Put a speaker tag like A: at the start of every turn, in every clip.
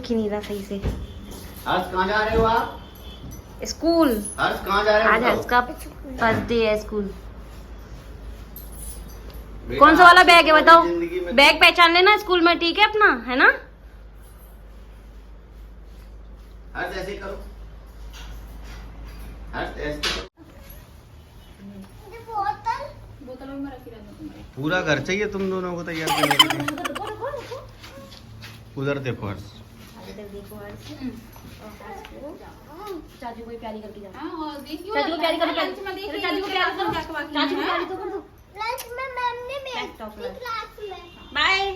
A: दिख ही नहीं रहा सही से।
B: आज कहाँ जा रहे हो आप?
A: स्कूल।
B: आज कहाँ जा रहे हो?
A: आज हर्ष का फर्स्ट डे है स्कूल। कौन सा वाला बैग है बताओ? बैग पहचान लेना स्कूल में, ठीक है अपना, है ना?
B: आज ऐसे करो, आज ऐसे करो।
C: बोतल में रखी रहना तुम्हारे।
B: पूरा घर चाहिए तुम दोनों को तैयार करने के लिए। उधर देखो हर्ष।
A: चाचू को प्यारी करके जा।
C: हां और देखियो
A: चाचू को प्यारी करके
C: लंच में देखिए चाचू को प्यारी कर जाके बाकी
A: चाचू को प्यारी तो कर दो।
D: लंच में मैम ने क्लास में
A: बाय।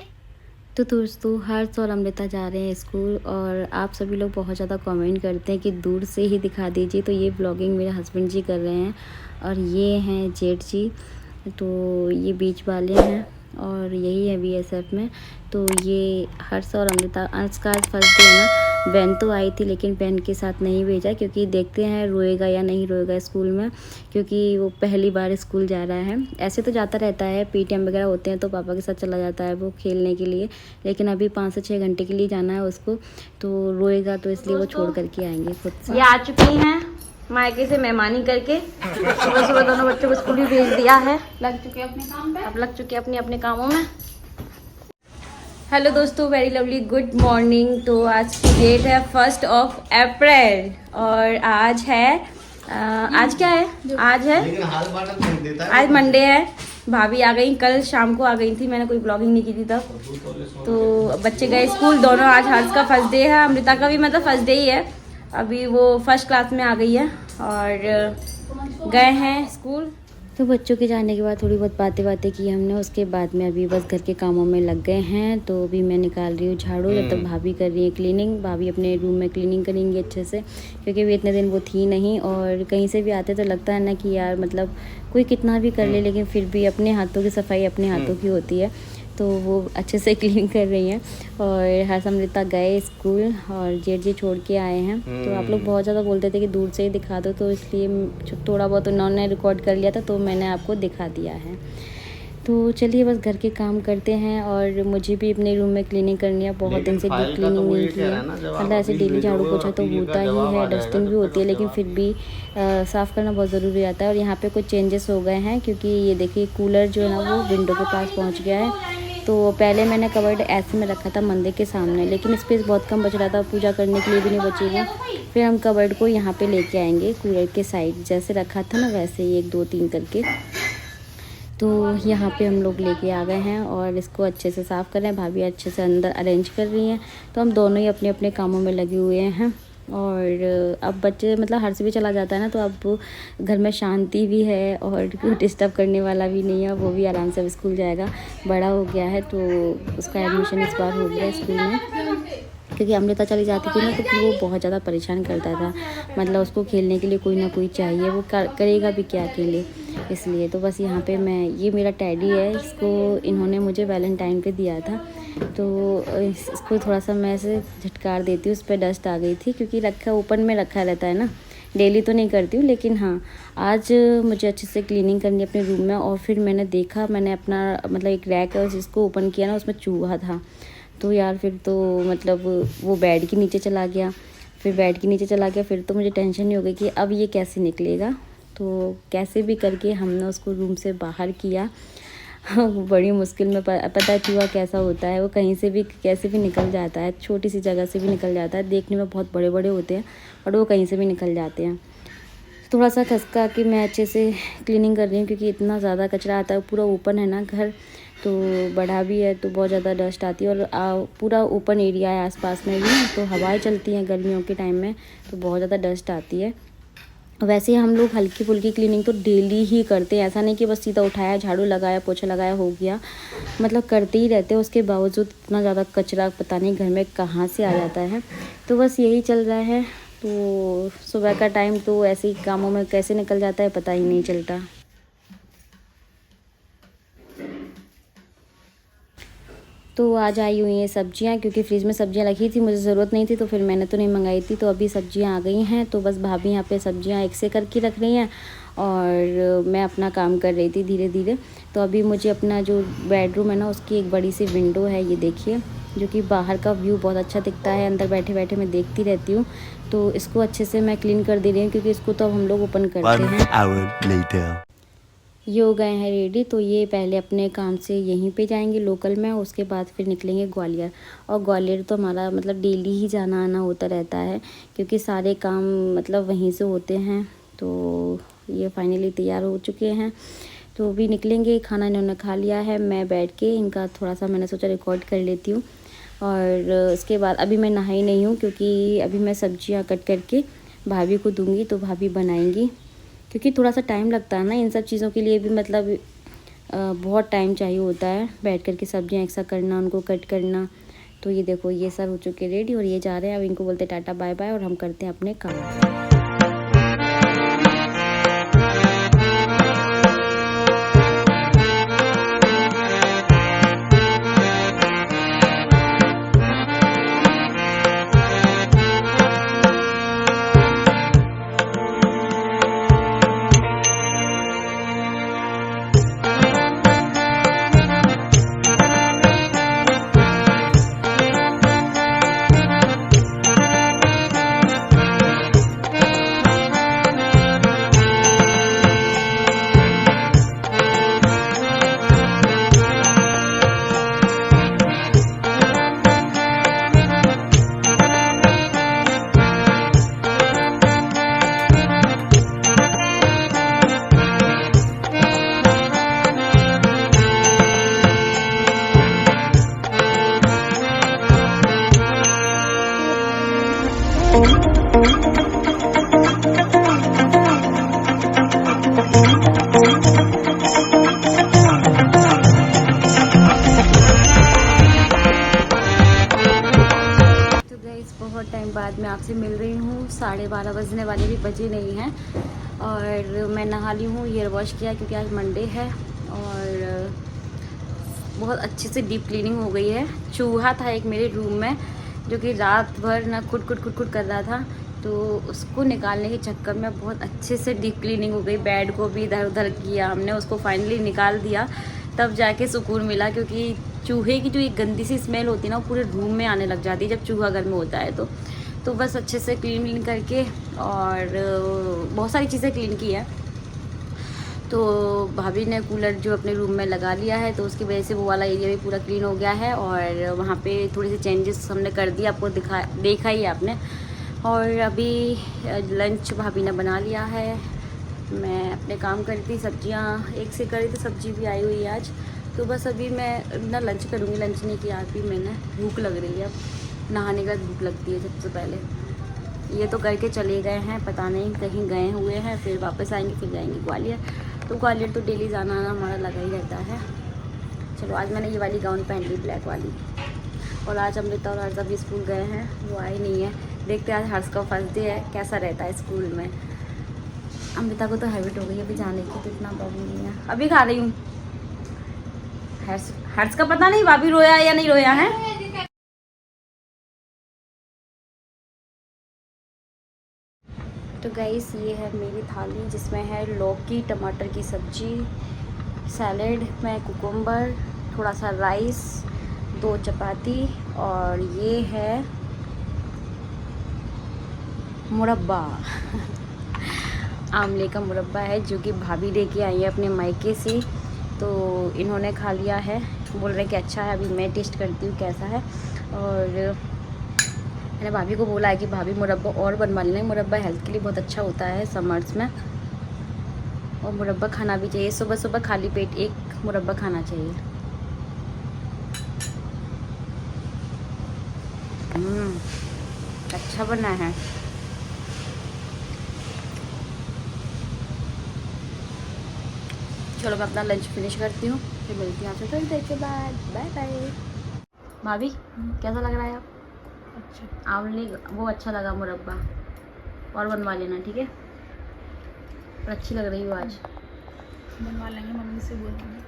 A: तो दोस्तों हर्ष और अमृता जा रहे हैं स्कूल, और आप सभी लोग बहुत ज़्यादा कमेंट करते हैं कि दूर से ही दिखा दीजिए। तो ये ब्लॉगिंग मेरे हस्बैंड जी कर रहे हैं, और ये हैं जेठ जी, तो ये बीच वाले हैं, और यही है BSF में। तो ये हर्ष और अमृता, हर्ष का फर्स्ट डे है ना, वैन तो आई थी लेकिन वैन के साथ नहीं भेजा, क्योंकि देखते हैं रोएगा या नहीं रोएगा स्कूल में, क्योंकि वो पहली बार स्कूल जा रहा है। ऐसे तो जाता रहता है, PTM वगैरह होते हैं तो पापा के साथ चला जाता है वो खेलने के लिए, लेकिन अभी 5 से 6 घंटे के लिए जाना है उसको, तो रोएगा तो इसलिए वो छोड़ करके आएंगे खुद से। ये आ चुकी हैं मायके से मेहमानी करके, सुबह सुबह दोनों बच्चों को स्कूल भी भेज दिया है,
C: लग चुके अपने काम पे।
A: अब लग चुके अपने अपने कामों में। हेलो दोस्तों, वेरी लवली गुड मॉर्निंग। तो आज की डेट है 1 अप्रैल, और आज है आज क्या है? आज है,
B: लेकिन हाल बाटा नहीं देता है।
A: आज मंडे है। भाभी आ गई, कल शाम को आ गई थी, मैंने कोई ब्लॉगिंग नहीं की थी तब। तो बच्चे गए स्कूल दोनों। आज हर्ष का फर्स्ट डे है, अमृता का भी मतलब फर्स्ट डे ही है। अभी वो फर्स्ट क्लास में आ गई है और गए हैं स्कूल। तो बच्चों के जाने के बाद थोड़ी बहुत बातें की हमने, उसके बाद में अभी बस घर के कामों में लग गए हैं। तो अभी मैं निकाल रही हूँ झाड़ू, जब तक भाभी कर रही है क्लीनिंग। भाभी अपने रूम में क्लीनिंग करेंगी अच्छे से, क्योंकि भी इतने दिन वो थी नहीं, और कहीं से भी आते तो लगता है ना कि यार मतलब कोई कितना भी कर ले, लेकिन फिर भी अपने हाथों की सफाई अपने हाथों की होती है। तो वो अच्छे से क्लीन कर रही हैं। और हर्ष अमृता गए स्कूल, और जेठ जी छोड़ के आए हैं। तो आप लोग बहुत ज़्यादा बोलते थे कि दूर से ही दिखा दो, तो इसलिए थोड़ा बहुत उन्होंने रिकॉर्ड कर लिया था, तो मैंने आपको दिखा दिया है। तो चलिए बस घर के काम करते हैं, और मुझे भी अपने रूम में क्लीनिंग करनी है। बहुत दिन से डीप क्लीनिंग नहीं की है, मतलब ऐसे डेली झाड़ू पोछा तो होता ही है, डस्टिंग भी होती है, लेकिन फिर भी साफ़ करना बहुत ज़रूरी रहता है। और यहाँ पे कुछ चेंजेस हो गए हैं, क्योंकि ये देखिए कूलर जो है ना वो विंडो के पास पहुँच गया है। तो पहले मैंने कवर्ड ऐसे में रखा था मंदिर के सामने, लेकिन स्पेस बहुत कम बच रहा था, पूजा करने के लिए भी नहीं बचेगा। फिर हम कवर्ड को यहाँ पे लेके आएंगे कूलर के साइड, जैसे रखा था ना वैसे ही 1 2 3 करके। तो यहाँ पे हम लोग लेके आ गए हैं, और इसको अच्छे से साफ़ कर रहे हैं। भाभी अच्छे से अंदर अरेंज कर रही हैं। तो हम दोनों ही अपने अपने कामों में लगे हुए हैं। और अब बच्चे मतलब हर्ष भी चला जाता है ना, तो अब घर में शांति भी है, और डिस्टर्ब करने वाला भी नहीं है। वो भी आराम से स्कूल जाएगा, बड़ा हो गया है, तो उसका एडमिशन इस बार हो गया स्कूल में। क्योंकि अमृता चली जाती थी ना, तो फिर वो बहुत ज़्यादा परेशान करता था, मतलब उसको खेलने के लिए कोई ना कोई चाहिए, वो करेगा भी क्या अकेले। इसलिए तो बस यहाँ पे मैं, ये मेरा टैडी है, इसको इन्होंने मुझे वैलेंटाइन पे दिया था, तो इसको थोड़ा सा मैं ऐसे झटकार देती हूँ। उस पर डस्ट आ गई थी, क्योंकि रखा ओपन में रखा रहता है ना, डेली तो नहीं करती हूँ, लेकिन हाँ आज मुझे अच्छे से क्लीनिंग करनी है अपने रूम में। और फिर मैंने देखा, मैंने अपना मतलब एक रैक है जिसको ओपन किया ना, उसमें चूहा था। तो यार फिर तो मतलब वो बेड के नीचे चला गया, फिर तो मुझे टेंशन ही हो गई कि अब ये कैसे निकलेगा। तो कैसे भी करके हमने उसको रूम से बाहर किया। बड़ी मुश्किल में, पता है चूहा कैसा होता है, वो कहीं से भी कैसे भी निकल जाता है, छोटी सी जगह से भी निकल जाता है। देखने में बहुत बड़े बड़े होते हैं, और वो कहीं से भी निकल जाते हैं। थोड़ा सा खसका के मैं अच्छे से क्लीनिंग कर रही हूँ, क्योंकि इतना ज़्यादा कचरा आता है। पूरा ओपन है ना घर, तो बड़ा भी है, तो बहुत ज़्यादा डस्ट आती है। और पूरा ओपन एरिया है आसपास में भी, तो हवाएं चलती हैं गर्मियों के टाइम में, तो बहुत ज़्यादा डस्ट आती है। वैसे हम लोग हल्की फुल्की क्लीनिंग तो डेली ही करते हैं, ऐसा नहीं कि बस सीधा उठाया, झाड़ू लगाया, पोछा लगाया, हो गया, मतलब करते ही रहते हैं। उसके बावजूद इतना ज़्यादा कचरा पता नहीं घर में कहाँ से आ जाता है। तो बस यही चल रहा है। तो सुबह का टाइम तो ऐसे ही कामों में कैसे निकल जाता है पता ही नहीं चलता। तो आज आई हुई हैं सब्जियां, क्योंकि फ्रिज में सब्जियां रखी थी, मुझे ज़रूरत नहीं थी, तो फिर मैंने तो नहीं मंगाई थी। तो अभी सब्जियां आ गई हैं, तो बस भाभी यहाँ पे सब्जियां एक से करके रख रही हैं, और मैं अपना काम कर रही थी धीरे धीरे। तो अभी मुझे अपना जो बेडरूम है ना, उसकी एक बड़ी सी विंडो है, ये देखिए, जो कि बाहर का व्यू बहुत अच्छा दिखता है। अंदर बैठे बैठे मैं देखती रहती हूँ, तो इसको अच्छे से मैं क्लीन कर दे रही हूँ क्योंकि इसको तो अब हम लोग ओपन करते हैं। ये हो गए हैं रेडी, तो ये पहले अपने काम से यहीं पे जाएंगे लोकल में, उसके बाद फिर निकलेंगे ग्वालियर। और ग्वालियर तो हमारा मतलब डेली ही जाना आना होता रहता है क्योंकि सारे काम मतलब वहीं से होते हैं। तो ये फाइनली तैयार हो चुके हैं, तो अभी निकलेंगे। खाना इन्होंने खा लिया है, मैं बैठ के इनका थोड़ा सा मैंने सोचा रिकॉर्ड कर लेती हूँ। और उसके बाद अभी मैं नहाई नहीं हूँ क्योंकि अभी मैं सब्जियाँ कट करके भाभी को दूँगी, तो भाभी बनाएंगी क्योंकि थोड़ा सा टाइम लगता है ना इन सब चीज़ों के लिए भी, मतलब बहुत टाइम चाहिए होता है बैठ कर के सब्जियाँ एक साथ करना, उनको कट करना। तो ये देखो ये सब हो चुके रेडी और ये जा रहे हैं। अब इनको बोलते टाटा बाय बाय और हम करते हैं अपने काम। टाइम बाद मैं आपसे मिल रही हूँ। 12:30 बजने वाले भी बजे नहीं हैं और मैं नहा ली हूँ, हेयर वॉश किया क्योंकि आज मंडे है और बहुत अच्छे से डीप क्लीनिंग हो गई है। चूहा था एक मेरे रूम में जो कि रात भर ना खुट कर रहा था, तो उसको निकालने के चक्कर में बहुत अच्छे से डीप क्लीनिंग हो गई। बेड को भी इधर उधर किया हमने, उसको फाइनली निकाल दिया, तब जाके सुकून मिला क्योंकि चूहे की जो एक गंदी सी स्मेल होती है ना वो पूरे रूम में आने लग जाती है जब चूहा घर में होता है। तो बस अच्छे से क्लीन करके और बहुत सारी चीज़ें क्लीन की है। तो भाभी ने कूलर जो अपने रूम में लगा लिया है, तो उसकी वजह से वो वाला एरिया भी पूरा क्लीन हो गया है और वहाँ पे थोड़ी सी चेंजेस हमने कर दिया, आपको देखा ही है आपने। और अभी लंच भाभी ने बना लिया है, मैं अपने काम कर रही थी, सब्जियाँ एक से करी तो सब्जी भी आई हुई है आज। तो बस अभी मैं ना लंच करूँगी, लंच नहीं किया अभी मैंने, भूख लग रही है। नहाने का भूख लगती है सबसे पहले। ये तो करके चले गए हैं, पता नहीं कहीं गए हुए हैं, फिर वापस आएंगे, फिर जाएंगे ग्वालियर। तो ग्वालियर तो डेली जाना आना हमारा लगा ही रहता है। चलो आज मैंने ये वाली गाउन पहन ली, ब्लैक वाली। और आज अमृता और हर्षा भी स्कूल गए हैं, वो आए नहीं है। देखते आज हर्ष का फर्स्ट डे है, कैसा रहता है स्कूल में। अमृता को तो हैबिट हो गई है अभी जाने की, तो इतना प्रॉब्लम नहीं है। अभी खा रही हूँ। हर्ष का पता नहीं भाभी रोया या नहीं रोया है। तो गाइस ये है मेरी थाली जिसमें है लौकी टमाटर की सब्जी, सैलेड में कुकुम्बर, थोड़ा सा राइस, 2 चपाती और ये है मुरब्बा आमले का मुरब्बा है जो कि भाभी लेके आई है अपने मायके से। तो इन्होंने खा लिया है, बोल रहे कि अच्छा है। अभी मैं टेस्ट करती हूँ कैसा है। और मैंने भाभी को बोला है कि भाभी मुरब्बा और बनवा लेना, मुरब्बा हेल्थ के लिए बहुत अच्छा होता है समर्स में, और मुरब्बा खाना भी चाहिए। सुबह सुबह खाली पेट एक मुरब्बा खाना चाहिए। अच्छा बना है। चलो मैं अपना लंच फिनिश करती हूँ, फिर मिलती हूँ आपसे थोड़ी देर के बाद। Bye bye. भाभी कैसा लग रहा है आप? अच्छा, आंवले वो अच्छा लगा मुरब्बा, और बनवा लेना ठीक है। और अच्छी लग रही हो आज।
C: बनवा लेंगे, मम्मी से बोलेंगे।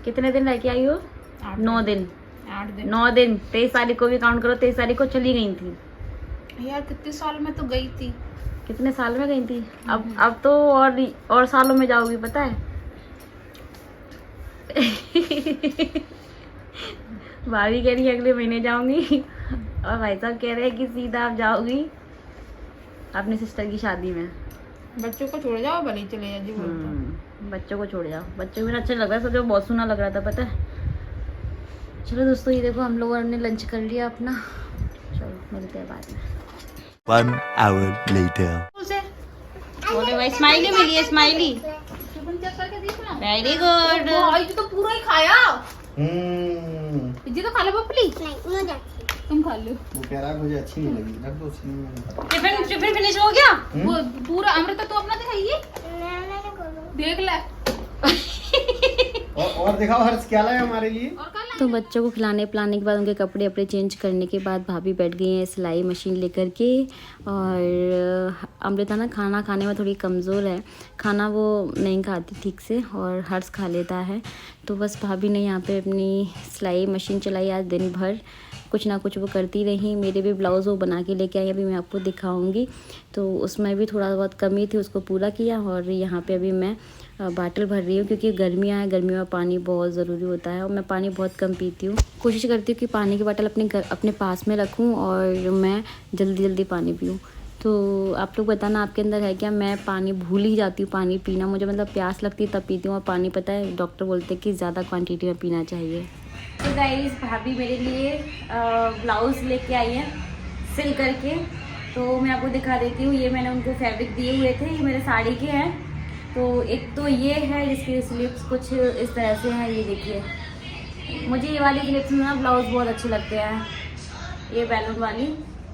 A: कितने दिन रह के आई हो? 9 दिन।
C: 8 दिन।
A: 9 दिन। 23 तारीख को भी काउंट करो, 23 तारीख को चली गई थी
C: यार। कितने साल में तो गई थी।
A: कितने साल में गई थी? अब तो और सालों में जाओगी पता है। भाभी कह रही है अगले महीने जाऊंगी और भाई साहब कह रहे हैं कि सीधा आप जाओगी अपनी सिस्टर की शादी में।
C: बच्चों को छोड़ जाओ भले ही चले जाओ जी बोलता।
A: बच्चों को छोड़ जाओ, बच्चों को भी अच्छा लग रहा है, सोचो बहुत सुना लग रहा था पता है। चलो दोस्तों ये देखो हम लोगों ने लंच कर लिया अपना, चलो मिलते हैं बाद में।
E: 1 hour later.
A: बोले भाई स्माइली मिली है, स्माइली
C: टिफिन चेक करके देखना।
A: Very good.
C: भाई जी तो पूरा ही खाया।
B: हम्म।
C: जी तो खा लो पपली।
D: नहीं मुझे
C: तुम खा लो।
B: वो कह रहा मुझे अच्छी नहीं लगी, रख दो उसी में।
A: टिफिन फिनिश हो गया।
C: वो पूरा अमृता तो अपना दिखाइए,
D: नहीं करो।
C: देख ले।
B: और दिखाओ हर्ष क्या लाया हमारे लिए।
C: और कल
A: तो बच्चों को खिलाने पिलाने के बाद उनके कपड़े अपने चेंज करने के बाद भाभी बैठ गई हैं सिलाई मशीन लेकर के। और अमृता ना खाना खाने में थोड़ी कमज़ोर है, खाना वो नहीं खाती ठीक से और हर्ष खा लेता है। तो बस भाभी ने यहाँ पे अपनी सिलाई मशीन चलाई आज दिन भर, कुछ ना कुछ वो करती रही। मेरे भी ब्लाउज़ वो बना के लेके आई, अभी मैं आपको दिखाऊंगी। तो उसमें भी थोड़ा बहुत कमी थी, उसको पूरा किया। और यहाँ पे अभी मैं बाटल भर रही हूँ क्योंकि गर्मियाँ हैं, गर्मियों में पानी बहुत ज़रूरी होता है और मैं पानी बहुत कम पीती हूँ। कोशिश करती हूँ कि पानी की बाटल अपने पास में रखूँ और मैं जल्दी पानी पीऊँ। तो आप लोग बताना आपके अंदर है क्या? मैं पानी भूल ही जाती हूँ पानी पीना, मुझे मतलब प्यास लगती है तब पीती हूँ। और पानी पता है डॉक्टर बोलते हैं कि ज़्यादा क्वांटिटी में पीना चाहिए। तो गाइस भाभी मेरे लिए ब्लाउज़ लेके आई है सिल करके, तो मैं आपको दिखा देती हूँ। ये मैंने उनको फैब्रिक दिए हुए थे, ये मेरे साड़ी के हैं। तो एक तो ये है जिसकी स्लिप्स कुछ इस तरह से हैं, ये देखिए। मुझे ये वाली स्लिप्स में ना ब्लाउज़ बहुत अच्छे लगते हैं, ये बैलून वाली।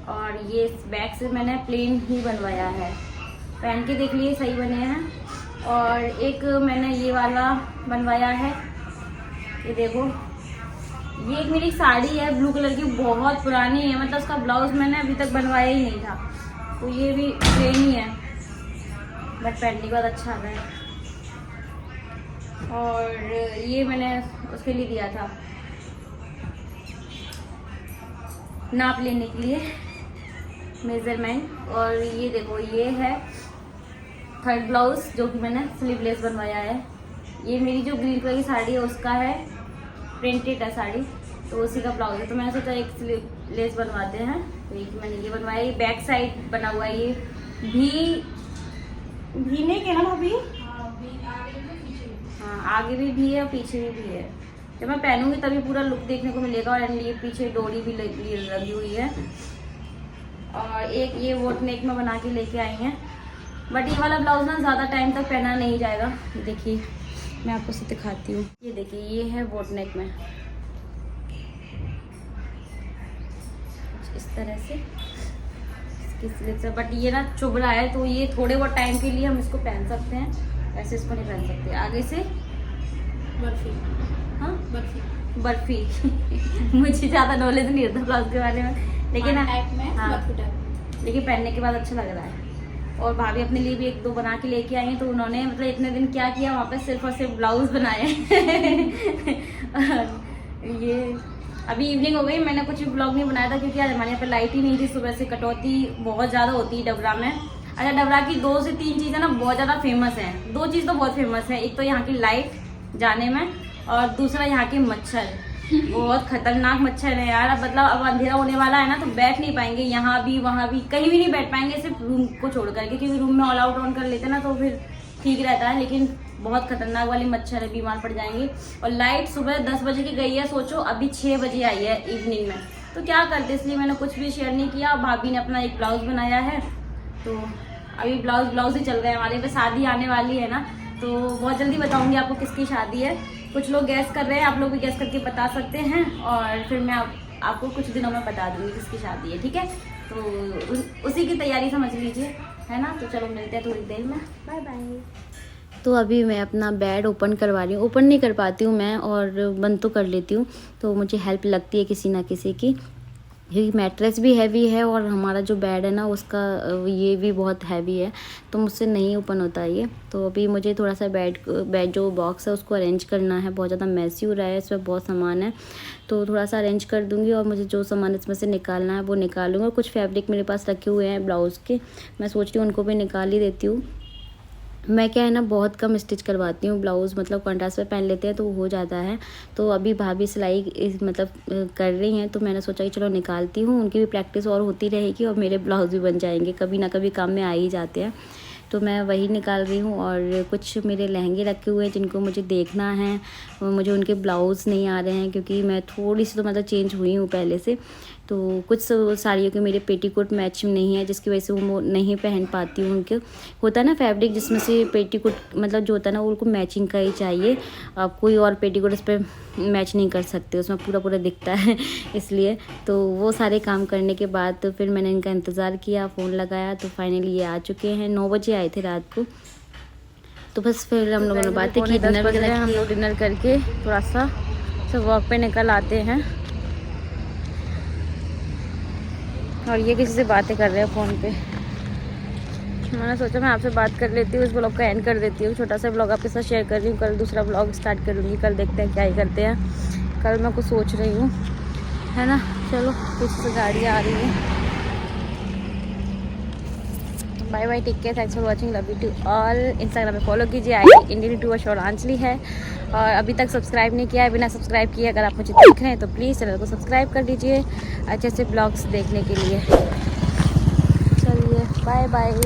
A: और ये बैक से मैंने प्लेन ही बनवाया है, पहन के देख लिए सही बने हैं। और एक मैंने ये वाला बनवाया है, ये देखो। ये एक मेरी साड़ी है ब्लू कलर की, बहुत पुरानी है, मतलब उसका ब्लाउज मैंने अभी तक बनवाया ही नहीं था। तो ये भी प्लेन ही है बट पहनने के बाद अच्छा आ रहा है। और ये मैंने उसके लिए दिया था नाप लेने के लिए, मेजरमेंट। और ये देखो ये है थर्ड ब्लाउज जो कि मैंने स्लीवलेस बनवाया है। ये मेरी जो ग्रीन कलर की साड़ी है उसका है, प्रिंटेड है साड़ी, तो उसी का ब्लाउज है। तो मैंने सोचा एक स्लीवलेस बनवाते हैं, तो एक मैंने ये बनवाया। ये बैक साइड बना हुआ है, ये भी नहीं कहना भाभी, हाँ आगे भी है और पीछे भी है। जब मैं पहनूंगी तभी पूरा लुक देखने को मिलेगा। और ये पीछे डोरी भी लगी हुई है। और एक ये वोट नेक में बना के लेके आई हैं, बट ये वाला ब्लाउज ना ज़्यादा टाइम तक पहना नहीं जाएगा। देखिए मैं आपको से दिखाती हूँ, ये देखिए ये है वोट नेक में, इस तरह से इसकी स्लिप से। बट ये ना चुभ रहा है, तो ये थोड़े बहुत टाइम के लिए हम इसको पहन सकते हैं, ऐसे इसको नहीं पहन सकते। आगे से
C: बर्फी,
A: हाँ
C: बर्फी
A: मुझे ज़्यादा नॉलेज नहीं होता ब्लाउज के बारे में, लेकिन
C: टाइप में
A: हाँ
C: बर्फी टाइप।
A: लेकिन पहनने के बाद अच्छा लग रहा है। और भाभी अपने लिए भी एक दो बना के लेके आई हैं, तो उन्होंने मतलब इतने दिन क्या किया वहाँ पे, सिर्फ और सिर्फ ब्लाउज बनाए ये अभी इवनिंग हो गई, मैंने कुछ भी ब्लॉग नहीं बनाया था क्योंकि आज हमारे यहाँ पे लाइट ही नहीं थी। सुबह से कटौती बहुत ज़्यादा होती है डबरा में। अच्छा डबरा की 2 से 3 चीज़ें ना बहुत ज़्यादा फेमस हैं, 2 चीज़ तो बहुत फेमस है। एक तो यहाँ की लाइट जाने में, और दूसरा यहाँ के मच्छर, बहुत खतरनाक मच्छर है यार। मतलब अब अंधेरा होने वाला है ना, तो बैठ नहीं पाएंगे, यहाँ भी वहाँ भी कहीं भी नहीं बैठ पाएंगे, सिर्फ रूम को छोड़ करके, क्योंकि रूम में ऑल आउट ऑन कर लेते ना तो फिर ठीक रहता है। लेकिन बहुत खतरनाक वाली मच्छर है, बीमार पड़ जाएंगे। और लाइट सुबह 10 बजे की गई है, सोचो अभी 6 बजे आई है इवनिंग में, तो क्या करते, इसलिए मैंने कुछ भी शेयर नहीं किया। भाभी ने अपना एक ब्लाउज बनाया है, तो अभी ब्लाउज ही चल रहे हैं हमारे पे। शादी आने वाली है ना, तो बहुत जल्दी बताऊंगी आपको किसकी शादी है। कुछ लोग गैस कर रहे हैं, आप लोग भी गैस करके बता सकते हैं, और फिर मैं आपको कुछ दिनों में बता दूंगी किसकी शादी है, ठीक है। तो उसी की तैयारी समझ लीजिए, है ना। तो चलो मिलते हैं थोड़ी देर में, बाय बाय। तो अभी मैं अपना बेड ओपन करवा रही हूँ, ओपन नहीं कर पाती हूँ मैं, और बंद तो कर लेती हूँ, तो मुझे हेल्प लगती है किसी ना किसी की, क्योंकि मैट्रेस भी हैवी है और हमारा जो बेड है ना उसका ये भी बहुत हैवी है, तो मुझसे नहीं ओपन होता ये। तो अभी मुझे थोड़ा सा बेड जो बॉक्स है उसको अरेंज करना है, बहुत ज़्यादा मैसी हो रहा है, इसमें बहुत सामान है, तो थोड़ा सा अरेंज कर दूंगी। और मुझे जो सामान इसमें से निकालना है वो निकालूंगी। और कुछ फैब्रिक मेरे पास रखे हुए हैं ब्लाउज़ के, मैं सोच रही हूँ उनको भी निकाल ही देती हूँ। मैं क्या है ना बहुत कम स्टिच करवाती हूँ ब्लाउज़, मतलब कॉन्ट्रास्ट पे पहन लेते हैं तो हो जाता है। तो अभी भाभी सिलाई मतलब कर रही हैं, तो मैंने सोचा कि चलो निकालती हूँ, उनकी भी प्रैक्टिस और होती रहेगी और मेरे ब्लाउज़ भी बन जाएंगे, कभी ना कभी काम में आ ही जाते हैं। तो मैं वही निकाल रही हूँ। और कुछ मेरे लहंगे रखे हुए हैं जिनको मुझे देखना है, मुझे उनके ब्लाउज़ नहीं आ रहे हैं क्योंकि मैं थोड़ी सी तो मतलब चेंज हुई हूँ पहले से। तो कुछ साड़ियों के मेरे पेटीकोट मैच नहीं है, जिसकी वजह से वो नहीं पहन पाती हूँ। उनके होता है ना फैब्रिक जिसमें से पेटीकोट मतलब जो होता है ना वो उनको मैचिंग का ही चाहिए, आप कोई और पेटीकोट उस पर मैच नहीं कर सकते, उसमें पूरा पूरा दिखता है इसलिए। तो वो सारे काम करने के बाद तो फिर मैंने इनका इंतज़ार किया, फ़ोन लगाया, तो फाइनली ये आ चुके हैं। 9 बजे आए थे रात को। तो बस फिर हम लोगों ने बातें की, डिनर वगैरह हम लोग डिनर करके थोड़ा सा सब वॉक पे निकल आते हैं। और ये किसी से बातें कर रहे हैं फ़ोन पे। मैंने सोचा मैं आपसे बात कर लेती हूँ, इस ब्लॉग का एंड कर देती हूँ। छोटा सा ब्लॉग आपके साथ शेयर कर रही हूँ, कल दूसरा ब्लॉग स्टार्ट करूँगी। कल देखते हैं क्या ही करते हैं। कल मैं कुछ सोच रही हूँ, है ना। चलो पीछे से गाड़ी आ रही है। Bye bye, take care, thanks for watching, love you to all. Instagram पे फॉलो कीजिए, आई इंडियन टू शौरांजलि है। और अभी तक सब्सक्राइब नहीं किया है, बिना सब्सक्राइब किए अगर आप मुझे देख रहे हैं तो प्लीज़ चैनल को सब्सक्राइब कर दीजिए अच्छे अच्छे ब्लॉग्स देखने के लिए। चलिए बाय बाय।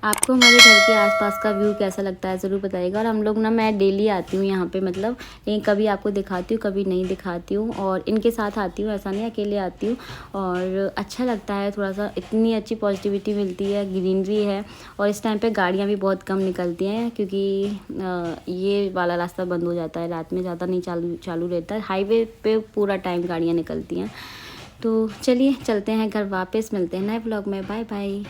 A: आपको हमारे घर के आसपास का व्यू कैसा लगता है ज़रूर बताइएगा। और हम लोग ना, मैं डेली आती हूँ यहाँ पे, मतलब लेकिन कभी आपको दिखाती हूँ कभी नहीं दिखाती हूँ। और इनके साथ आती हूँ, ऐसा नहीं अकेले आती हूँ। और अच्छा लगता है थोड़ा सा, इतनी अच्छी पॉजिटिविटी मिलती है, ग्रीनरी है। और इस टाइम पे गाड़ियाँ भी बहुत कम निकलती हैं क्योंकि ये वाला रास्ता बंद हो जाता है, रात में ज़्यादा नहीं चालू रहता है। हाईवे पे पूरा टाइम गाड़ियाँ निकलती हैं। तो चलिए चलते हैं घर वापस, मिलते हैं नए ब्लॉग में। Bye bye.